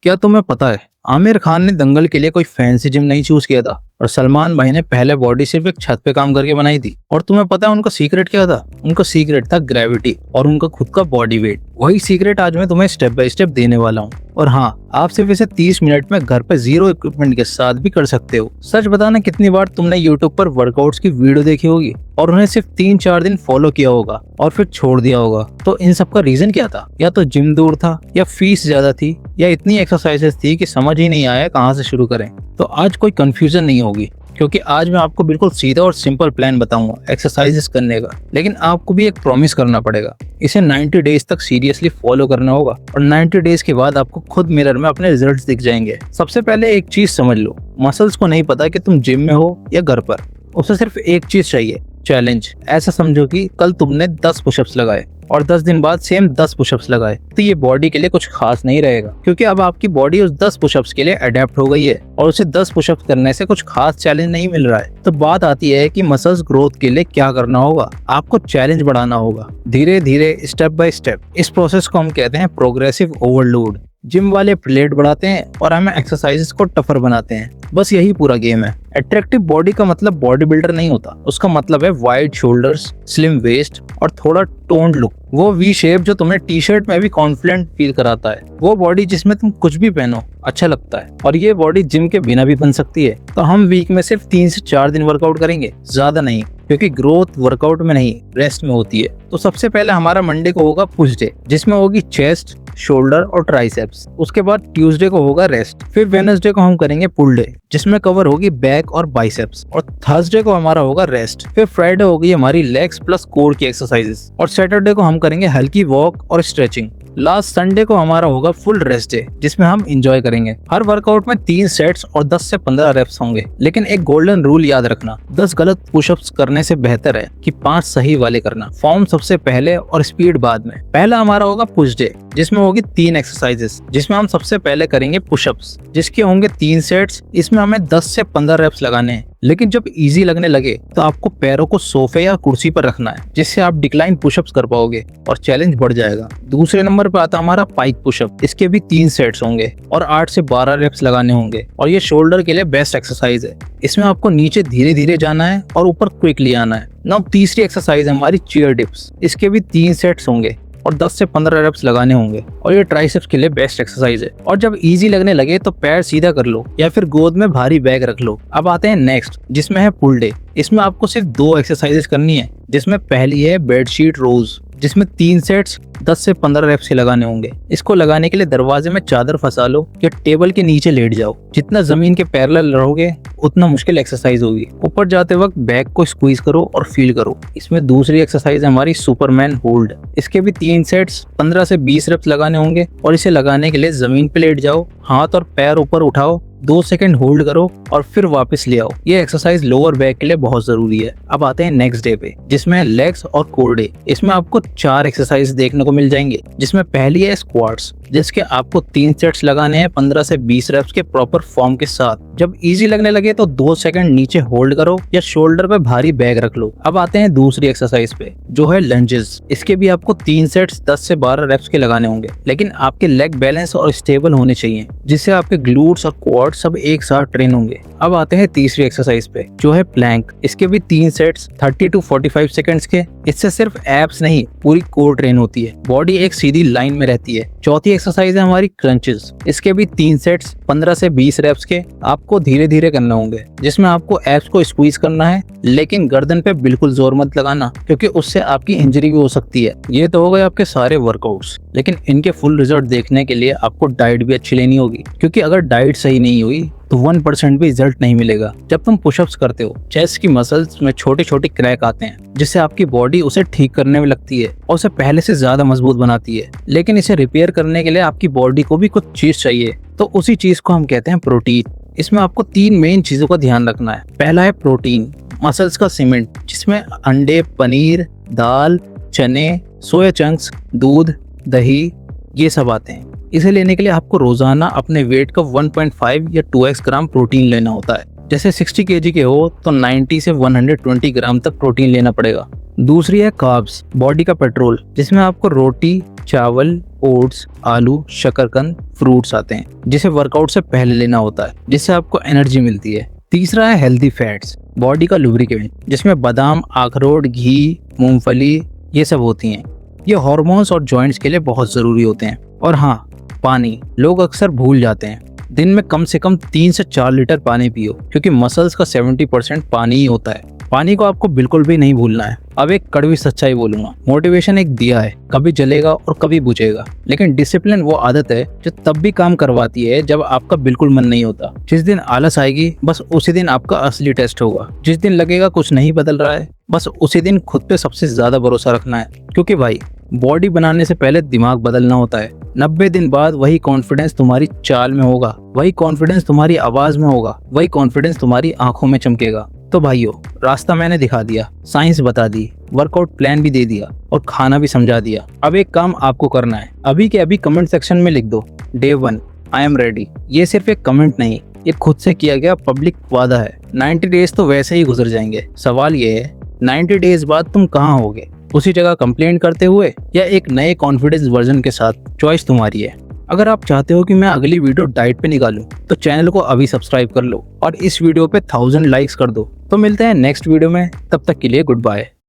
क्या तुम्हें पता है आमिर खान ने दंगल के लिए कोई फैंसी जिम नहीं चूज किया था और सलमान भाई ने पहले बॉडी सिर्फ एक छत पे काम करके बनाई थी। और तुम्हें पता है उनका सीक्रेट क्या था? उनका सीक्रेट था ग्रेविटी और उनका खुद का बॉडी वेट। वही सीक्रेट आज मैं तुम्हें स्टेप बाय स्टेप देने वाला हूँ। और हाँ, आप सिर्फ इसे 30 मिनट में घर पे जीरो इक्विपमेंट के साथ भी कर सकते हो। सच बताना, कितनी बार तुमने यूट्यूब पर वर्कआउट्स की वीडियो देखी होगी और उन्हें सिर्फ 3-4 दिन फॉलो किया होगा और फिर छोड़ दिया होगा। तो इन सब का रीजन क्या था? या तो जिम दूर था, या फीस ज्यादा थी, या इतनी एक्सरसाइजेस थी कि समझ ही नहीं आया कहाँ से शुरू करें। तो आज कोई कंफ्यूजन नहीं होगी, क्योंकि आज मैं आपको बिल्कुल सीधा और सिंपल प्लान बताऊंगा एक्सरसाइजेस करने का। लेकिन आपको भी एक प्रॉमिस करना पड़ेगा, इसे 90 डेज तक सीरियसली फॉलो करना होगा और 90 डेज के बाद आपको खुद मिरर में अपने रिजल्ट्स दिख जाएंगे। सबसे पहले एक चीज समझ लो, मसल्स को नहीं पता कि तुम जिम में हो या घर पर, उसे सिर्फ एक चीज चाहिए, चैलेंज। ऐसा समझो कि कल तुमने 10 पुशअप्स लगाए और 10 दिन बाद सेम 10 पुशअप्स लगाए, तो ये बॉडी के लिए कुछ खास नहीं रहेगा, क्योंकि अब आपकी बॉडी उस 10 पुशअप्स के लिए अडेप्ट हो गई है और उसे 10 पुशअप्स करने से कुछ खास चैलेंज नहीं मिल रहा है। तो बात आती है कि मसल्स ग्रोथ के लिए क्या करना होगा। आपको चैलेंज बढ़ाना होगा, धीरे धीरे, स्टेप बाय स्टेप। इस प्रोसेस को हम कहते हैं प्रोग्रेसिव ओवरलोड। जिम वाले प्लेट बढ़ाते हैं और हमें एक्सरसाइजेस को टफर बनाते हैं। बस यही पूरा गेम है। अट्रैक्टिव बॉडी का मतलब बॉडी बिल्डर नहीं होता, उसका मतलब है वाइड शोल्डर्स, स्लिम वेस्ट और थोड़ा टोन्ड लुक। वो वी शेप जो तुम्हें टी शर्ट में भी कॉन्फिडेंट फील कराता है। वो बॉडी जिसमें तुम कुछ भी पहनो अच्छा लगता है। और ये बॉडी जिम के बिना भी बन सकती है। तो हम वीक में सिर्फ 3 से 4 दिन वर्कआउट करेंगे, ज्यादा नहीं, क्योंकि ग्रोथ वर्कआउट में नहीं, रेस्ट में होती है। तो सबसे पहले हमारा मंडे को होगा पुश डे, जिसमें होगी चेस्ट, शोल्डर और ट्राइसेप्स। उसके बाद ट्यूसडे को होगा रेस्ट। फिर वेडनेसडे को हम करेंगे पुल डे, जिसमें कवर होगी बैक और बाइसेप्स। और थर्सडे को हमारा होगा रेस्ट। फिर फ्राइडे होगी हमारी लेग्स प्लस कोर की एक्सरसाइजेस। और सैटरडे को हम करेंगे हल्की वॉक और स्ट्रेचिंग। लास्ट संडे को हमारा होगा फुल रेस्ट डे, जिसमें हम एंजॉय करेंगे। हर वर्कआउट में 3 सेट्स और 10 से 15 रेप्स होंगे। लेकिन एक गोल्डन रूल याद रखना, 10 गलत पुशअप्स करने से बेहतर है कि 5 सही वाले करना। फॉर्म सबसे पहले और स्पीड बाद में। पहला हमारा होगा पुश डे, जिसमें होगी 3 एक्सरसाइजेस, जिसमें हम सबसे पहले करेंगे पुशअप्स, जिसके होंगे 3 सेट्स। इसमें हमें 10 से 15 रेप्स लगाने हैं। लेकिन जब इजी लगने लगे तो आपको पैरों को सोफे या कुर्सी पर रखना है, जिससे आप डिक्लाइन पुशअप्स कर पाओगे और चैलेंज बढ़ जाएगा। दूसरे नंबर पर आता हमारा पाइक पुशअप। इसके भी 3 सेट्स होंगे और 8 से 12 रेप्स लगाने होंगे। और ये शोल्डर के लिए बेस्ट एक्सरसाइज है। इसमें आपको नीचे धीरे धीरे जाना है और ऊपर क्विकली आना है। नाउ तीसरी एक्सरसाइज है हमारी चेयर डिप्स। इसके भी 3 सेट्स होंगे और 10 से 15 रेप्स लगाने होंगे। और ये ट्राइसेप्स के लिए बेस्ट एक्सरसाइज है। और जब इजी लगने लगे तो पैर सीधा कर लो या फिर गोद में भारी बैग रख लो। अब आते हैं नेक्स्ट, जिसमें है पुल डे। इसमें आपको सिर्फ 2 एक्सरसाइजेस करनी है, जिसमें पहली है बेडशीट रोज, जिसमें 3 सेट्स 10 से 15 रेप्स से लगाने होंगे। इसको लगाने के लिए दरवाजे में चादर फंसा लो या टेबल के नीचे लेट जाओ। जितना जमीन के पैरेलल रहोगे उतना मुश्किल एक्सरसाइज होगी। ऊपर जाते वक्त बैक को स्क्वीज करो और फील करो। इसमें दूसरी एक्सरसाइज है हमारी सुपरमैन होल्ड। इसके भी 3 सेट्स 15 से 20 रेप्स लगाने होंगे। और इसे लगाने के लिए जमीन पे लेट जाओ, हाथ और पैर ऊपर उठाओ, 2 सेकंड होल्ड करो और फिर वापस ले आओ। ये एक्सरसाइज लोअर बैक के लिए बहुत जरूरी है। अब आते हैं नेक्स्ट डे पे, जिसमें है लेग्स और कोर डे। इसमें आपको 4 एक्सरसाइज देखने को मिल जाएंगे, जिसमें पहली है स्क्वाट्स, जिसके आपको 3 सेट्स लगाने हैं 15 से 20 रेप्स के प्रॉपर फॉर्म के साथ। जब इजी लगने लगे तो 2 सेकंड नीचे होल्ड करो या शोल्डर पे भारी बैग रख लो। अब आते हैं दूसरी एक्सरसाइज पे, जो है लंजेस। इसके भी आपको 3 सेट्स 10 से 12 रेप्स के लगाने होंगे। लेकिन आपके लेग बैलेंस और स्टेबल होने चाहिए, जिससे आपके ग्लूट्स और क्वाड्स सब एक साथ ट्रेन होंगे। अब आते हैं तीसरी एक्सरसाइज पे, जो है प्लैंक। इसके भी 3 सेट्स 30 to 45 सेकंड्स के। इससे सिर्फ एब्स नहीं, पूरी कोर ट्रेन होती है, बॉडी एक सीधी लाइन में रहती है। चौथी एक्सरसाइज है हमारी क्रंचेस। इसके भी 3 सेट्स 15 से 20 रेप्स के। आपको धीरे धीरे करने होंगे, जिसमें आपको एब्स को स्क्वीज करना है, लेकिन गर्दन पे बिल्कुल जोर मत लगाना, क्योंकि उससे आपकी इंजरी भी हो सकती है। ये तो हो गए आपके सारे वर्कआउट्स। लेकिन इनके फुल रिजल्ट देखने के लिए आपको डाइट भी अच्छी लेनी होगी, क्योंकि अगर डाइट सही नहीं हुई तो 1% भी रिजल्ट नहीं मिलेगा। जब तुम पुशअप्स करते हो, चेस्ट की मसल्स में छोटे छोटे क्रैक आते हैं, जिससे आपकी बॉडी उसे ठीक करने में लगती है और उसे पहले से ज्यादा मजबूत बनाती है। लेकिन इसे रिपेयर करने के लिए आपकी बॉडी को भी कुछ चीज चाहिए, तो उसी चीज को हम कहते हैं प्रोटीन। इसमें आपको 3 मेन चीजों का ध्यान रखना है। पहला है प्रोटीन, मसल्स का सीमेंट, जिसमें अंडे, पनीर, दाल, चने, सोया चंक्स, दूध, दही, ये सब आते हैं। इसे लेने के लिए आपको रोजाना अपने वेट का 1.5 या 2x ग्राम प्रोटीन लेना होता है। जैसे 60 kg के हो तो 90 से 120 ग्राम तक प्रोटीन लेना पड़ेगा। दूसरी है कार्ब्स, बॉडी का पेट्रोल, जिसमें आपको रोटी, चावल, ओट्स, आलू, शकरकंद, फ्रूट्स आते हैं, जिसे वर्कआउट से पहले लेना होता है, जिससे आपको एनर्जी मिलती है। तीसरा है हेल्दी फैट्स, बॉडी का लुब्रिकेंट, जिसमें बादाम, अखरोट, घी, मूंगफली ये सब होती हैं। ये हार्मोन्स और जॉइंट्स के लिए बहुत ज़रूरी होते हैं। और हाँ, पानी लोग अक्सर भूल जाते हैं। दिन में कम से कम 3 से 4 लीटर पानी पियो, क्योंकि मसल्स का 70% पानी ही होता है। पानी को आपको बिल्कुल भी नहीं भूलना है। अब एक कड़वी सच्चाई बोलूंगा, मोटिवेशन एक दिया है, कभी जलेगा और कभी बुझेगा, लेकिन डिसिप्लिन वो आदत है जो तब भी काम करवाती है जब आपका बिल्कुल मन नहीं होता। जिस दिन आलस आएगी, बस उसी दिन आपका असली टेस्ट होगा। जिस दिन लगेगा कुछ नहीं बदल रहा है, बस उसी दिन खुद पे सबसे ज्यादा भरोसा रखना है, क्योंकि भाई बॉडी बनाने से पहले दिमाग बदलना होता है। 90 दिन बाद वही कॉन्फिडेंस तुम्हारी चाल में होगा, वही कॉन्फिडेंस तुम्हारी आवाज में होगा, वही कॉन्फिडेंस तुम्हारी आंखों में चमकेगा। तो भाइयों, रास्ता मैंने दिखा दिया, साइंस बता दी, वर्कआउट प्लान भी दे दिया और खाना भी समझा दिया। अब एक काम आपको करना है, अभी के अभी कमेंट सेक्शन में लिख दो, डे 1 आई एम रेडी। ये सिर्फ एक कमेंट नहीं, ये खुद से किया गया पब्लिक वादा है। 90 डेज तो वैसे ही गुजर जाएंगे। सवाल ये है, 90 डेज बाद तुम कहाँ होगे? उसी जगह कंप्लेंट करते हुए या एक नए कॉन्फिडेंस वर्जन के साथ? चॉइस तुम्हारी है। अगर आप चाहते हो कि मैं अगली वीडियो डाइट पे निकालूं, तो चैनल को अभी सब्सक्राइब कर लो और इस वीडियो पे 1000 लाइक्स कर दो। तो मिलते हैं नेक्स्ट वीडियो में, तब तक के लिए गुड बाय।